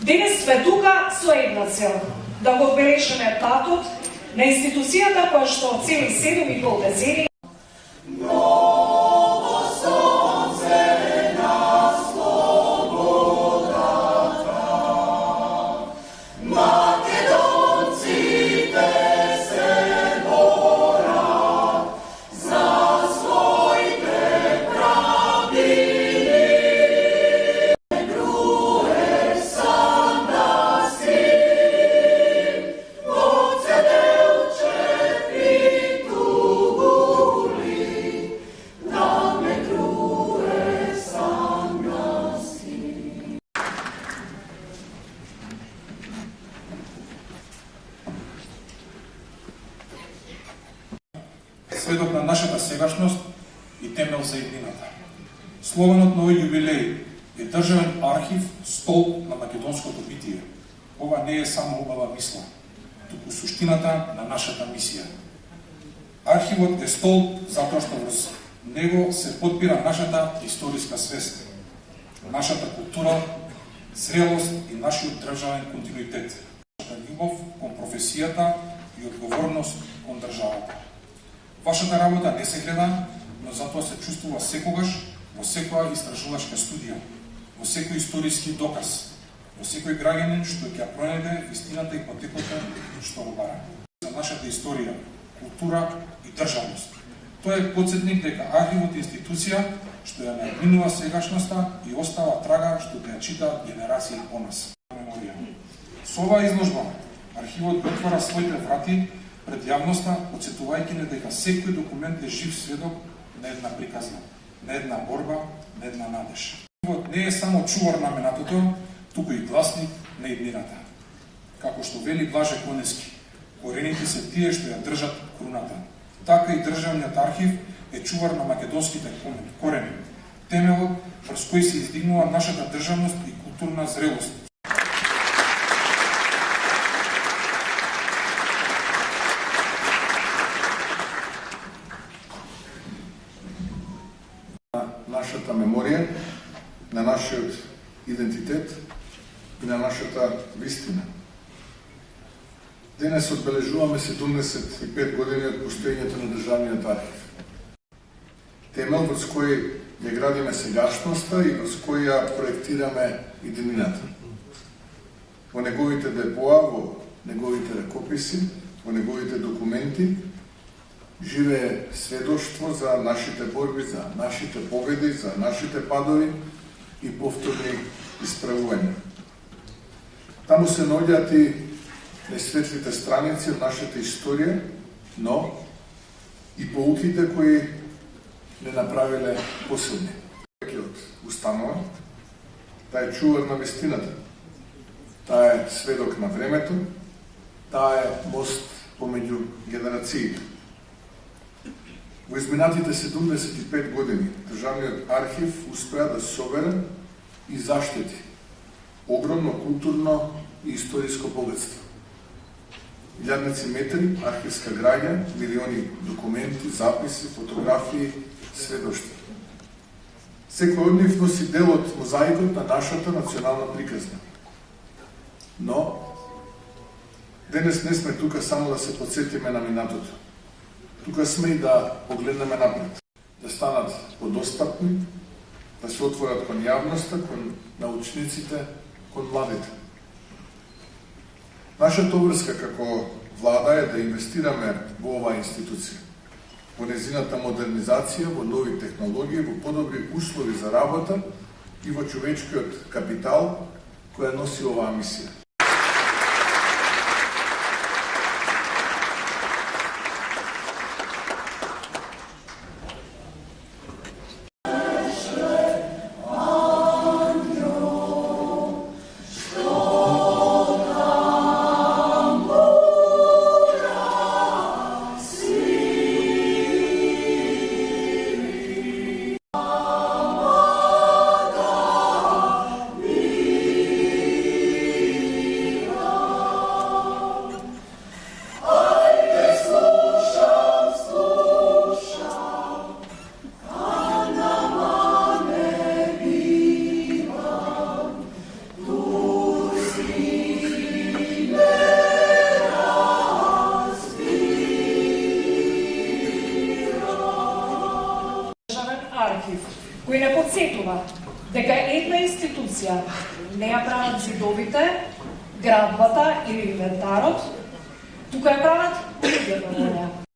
Денес сме тука со една цел, да го обележиме патот на институцијата која што цели 7,5 децени сведок на нашата сегашност и темел за иднината. Слоганот на овој јубилеј е државен архив, столб на македонското битие. Ова не е само убава мисла, туку суштината на нашата мисија. Архивот е столб затоа што врз него се подпира нашата историска свест, нашата култура, зрелост и нашиот државен континуитет, нашата љубов кон професијата и одговорност кон државата. Вашата работа не се гледа, но затоа се чувствува секогаш во секоја истражувачка студија, во секој историски доказ, во секој граѓанин што ќе пронајде вистината и потекото што го бара. За нашата историја, култура и државност. Тоа е потсетник дека архивот е институција што ја надминува сегашноста и остава трага што ќе ја читаат генерации по нас. Меморија. Со оваа изложба, архивот отвара своите врати пред јавноста, подсетувајќи не дека секој документ е жив сведок на една приказна, на една борба, на една надеж. Архивот не е само чувар на минатото, туку и гласник на иднината. Како што вели Блаже Конески, корените се тие што ја држат круната. Така и државниот архив е чувар на македонските корени, темелот врз кој се издигнува нашата државност и културна зрелост. Нашата меморија, на нашиот идентитет и на нашата вистина. Денес одбележуваме 75 години од постоењето на државниот архив. Темел врз кој ја градиме сегашноста и врз кој ја проектираме иднината. Во неговите депоа, во неговите ракописи, во неговите документи живее сведоштво за нашите борби, за нашите победи, за нашите падови и повторни исправувања. Таму се наоѓаат и несветлите страници од нашата историја, но и поуките кои не направиле посилни. Од установа, таа е чувар на вистината, таа е сведок на времето, таа е мост помеѓу генерациите. Во изминатите 75 години државниот архив успеа да собере и заштити огромно културно и историско богатство. илјадници метри архивска граѓа, милиони документи, записи, фотографии, сведоштва. Секој од нив носи дел од мозаикот на нашата национална приказна. Но, денес не сме тука само да се подсетиме на минатото. Тука сме и да погледнеме напред, да станат подостапни, да се отворат кон јавноста, кон научниците, кон младите. Нашата обврска како влада е да инвестираме во оваа институција, во незината модернизација, во нови технологии, во подобри услови за работа и во човечкиот капитал која носи оваа мисија. Архив, кој не подсетува дека една институција не ја прават зидовите, градбата или инвентарот, тука ја прават луѓето во неа.